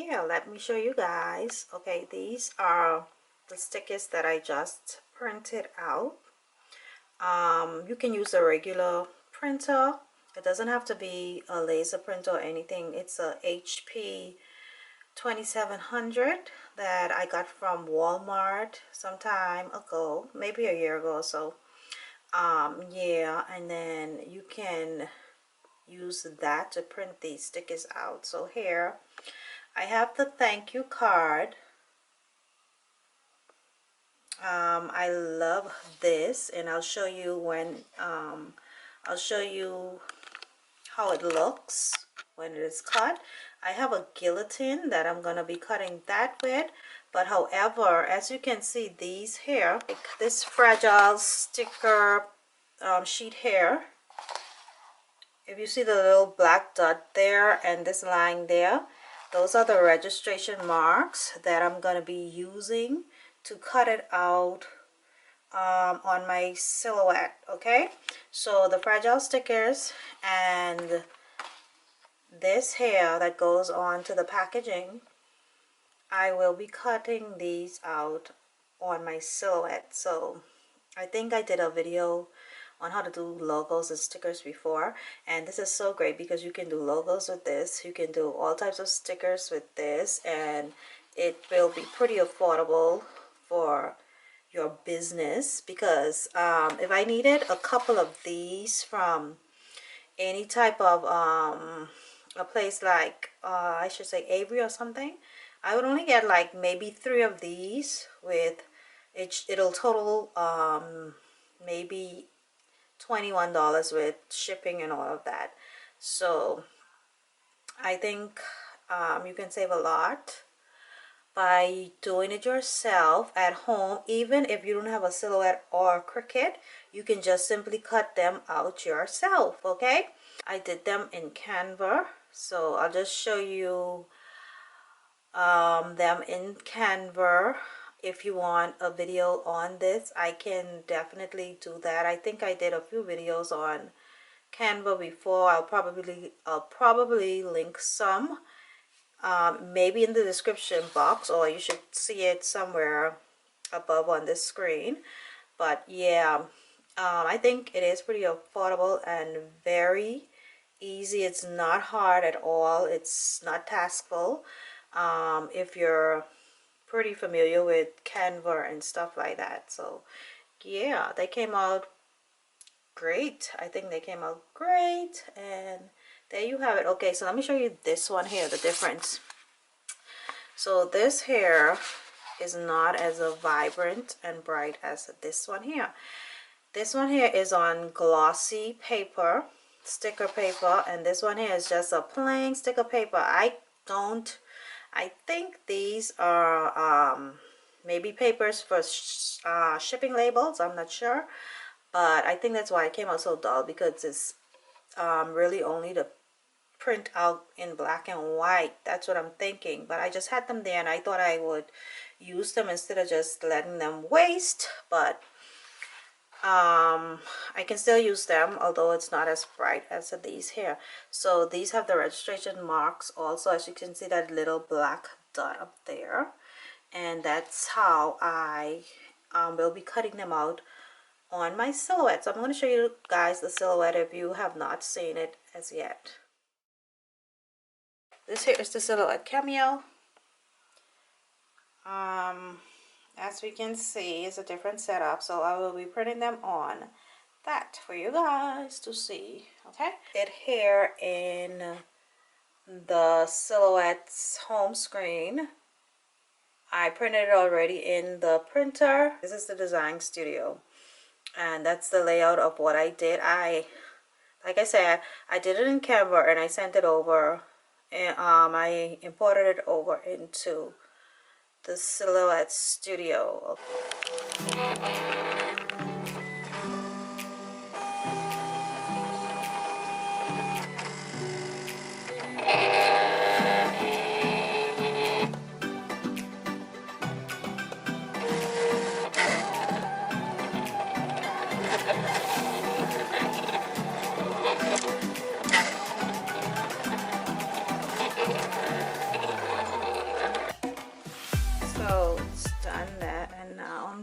here, let me show you guys. Okay, these are the stickers that I just printed out. You can use a regular printer. It doesn't have to be a laser printer or anything. It's a HP 2700 that I got from Walmart some time ago, maybe a year ago or so. Yeah, and then you can use that to print these stickers out. So here I have the thank you card. I love this, and I'll show you when I'll show you how it looks when it is cut. I have a guillotine that I'm gonna be cutting that with, but however, as you can see, these here, like this fragile sticker sheet here, if you see the little black dot there and this line there, those are the registration marks that I'm gonna be using to cut it out on my silhouette. Okay, so the fragile stickers and this hair that goes on to the packaging, I will be cutting these out on my silhouette. So I think I did a video on how to do logos and stickers before, and this is so great because you can do logos with this, you can do all types of stickers with this, and it will be pretty affordable for your business. Because if I needed a couple of these from any type of a place like I should say Avery or something, I would only get like maybe 3 of these with it'll total maybe $21 with shipping and all of that. So I think you can save a lot by doing it yourself at home. Even if you don't have a silhouette or Cricut, you can just simply cut them out yourself. Okay, I did them in Canva, so I'll just show you them in Canva. If you want a video on this, I can definitely do that. I think I did a few videos on Canva before. I'll probably link some maybe in the description box, or you should see it somewhere above on this screen. But yeah, I think it is pretty affordable and very easy. It's not hard at all. It's not taskful if you're pretty familiar with Canva and stuff like that. So yeah, they came out great. I think they came out great, and there you have it. Okay, so let me show you this one here, the difference. So this here is not as vibrant and bright as this one here. This one here is on glossy paper, sticker paper, and this one here is just a plain sticker paper. I think these are maybe papers for shipping labels. I'm not sure, but I think that's why it came out so dull, because it's really only to print out in black and white. That's what I'm thinking. But I just had them there, and I thought I would use them instead of just letting them waste. But I can still use them, although it's not as bright as these here. So these have the registration marks also, as you can see that little black dot up there, and that's how I will be cutting them out on my silhouette. So I'm going to show you guys the silhouette if you have not seen it as yet. This here is the silhouette cameo. As we can see, it's a different setup, so I will be printing them on that for you guys to see. Okay, it here in the silhouette's home screen. I printed it already in the printer. This is the design studio, and that's the layout of what I did. Like I said, I did it in Canva, and I sent it over, and I imported it over into the Silhouette Studio.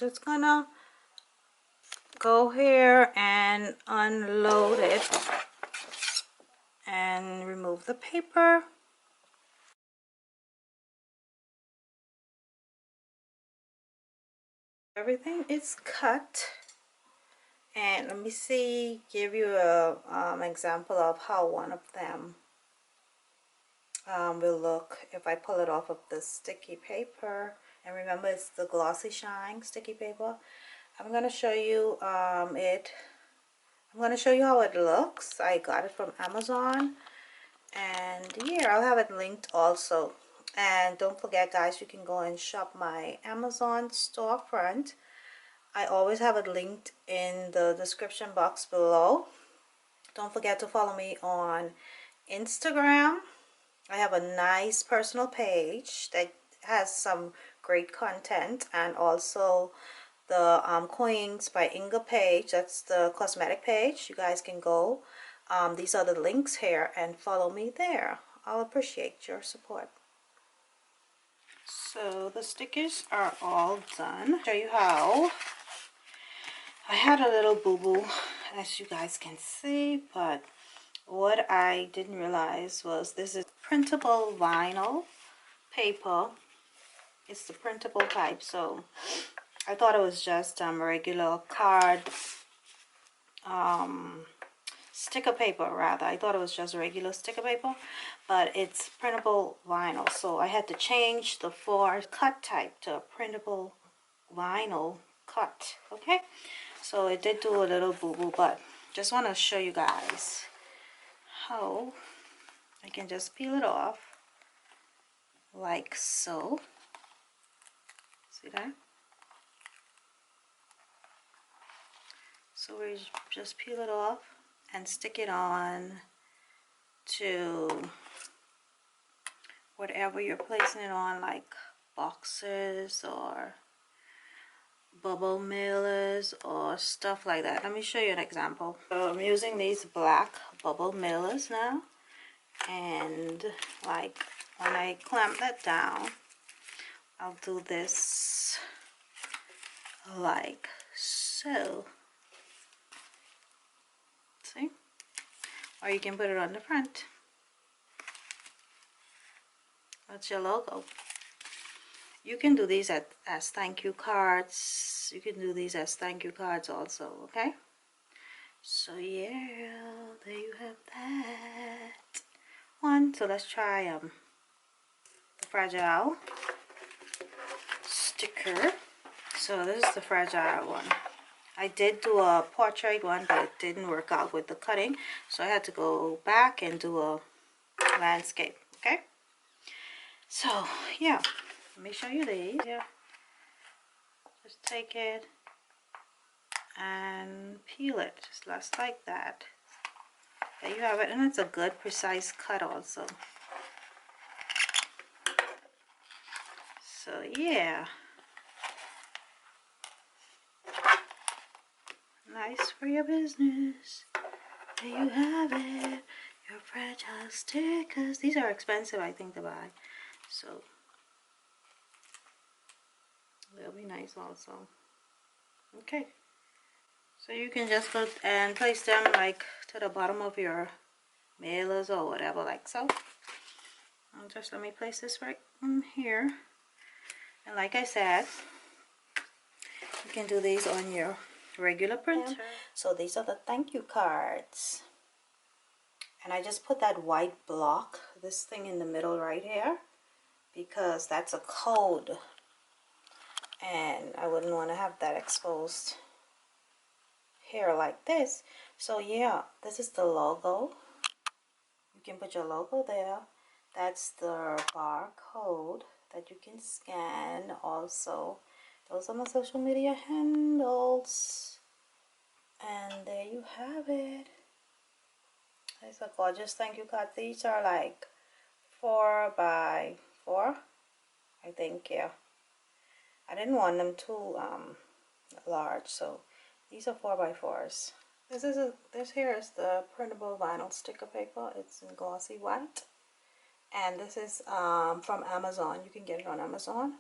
just gonna go here and unload it and remove the paper. Everything is cut, and let me give you a example of how one of them will look if I pull it off of the sticky paper. And remember, it's the glossy shine sticky paper. I'm going to show you I'm going to show you how it looks. I got it from Amazon, and yeah, I'll have it linked also. And don't forget, guys, you can go and shop my Amazon storefront. I always have it linked in the description box below. Don't forget to follow me on Instagram. I have a nice personal page that has some great content, and also the Coins by Inga page. That's the cosmetic page. You guys can go. These are the links here, and follow me there. I'll appreciate your support. So the stickers are all done. I'll show you how. I had a little boo-boo, as you guys can see, but what I didn't realize was this is printable vinyl paper. It's the printable type, so I thought it was just regular card, sticker paper rather. I thought it was just regular sticker paper, but it's printable vinyl. So I had to change the 4 cut type to a printable vinyl cut. Okay, so it did do a little boo-boo, but just want to show you guys how I can just peel it off like so. See that? So we just peel it off and stick it on to whatever you're placing it on, like boxes or bubble mailers or stuff like that. Let me show you an example. So I'm using these black bubble mailers now, and like when I clamp that down, I'll do this like so. See? Or you can put it on the front. That's your logo. You can do these as thank you cards. You can do these as thank you cards also, okay? So yeah, there you have that one. So let's try the fragile sticker. So this is the fragile one. I did do a portrait one, but it didn't work out with the cutting, so I had to go back and do a landscape. Okay, so yeah, let me show you these. Yeah, just take it and peel it just like that. There you have it, and it's a good precise cut also. So yeah, nice for your business. There you have it, your fragile stickers. These are expensive, I think, to buy, so they'll be nice also. Okay, so you can just go and place them like to the bottom of your mailers or whatever, like so. And just let me place this right in here. And like I said, you can do these on your regular printer. So these are the thank you cards. And I just put that white block, this thing in the middle right here, because that's a code. And I wouldn't want to have that exposed here like this. So yeah, this is the logo. You can put your logo there. That's the barcode that you can scan also. Those are my social media handles. And there you have it. It's a gorgeous thank you card. These are like 4 by 4, I think. Yeah, I didn't want them too large, so these are 4 by 4s. This here is the printable vinyl sticker paper. It's in glossy white, and this is from Amazon. You can get it on Amazon.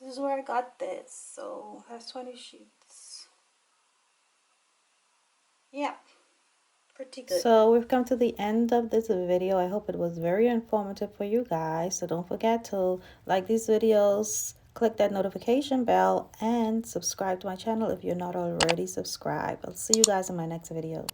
This is where I got this. So that's 20 sheets. Yeah, pretty good. So we've come to the end of this video. I hope it was very informative for you guys. So don't forget to like these videos, click that notification bell, and subscribe to my channel if you're not already subscribed. I'll see you guys in my next video.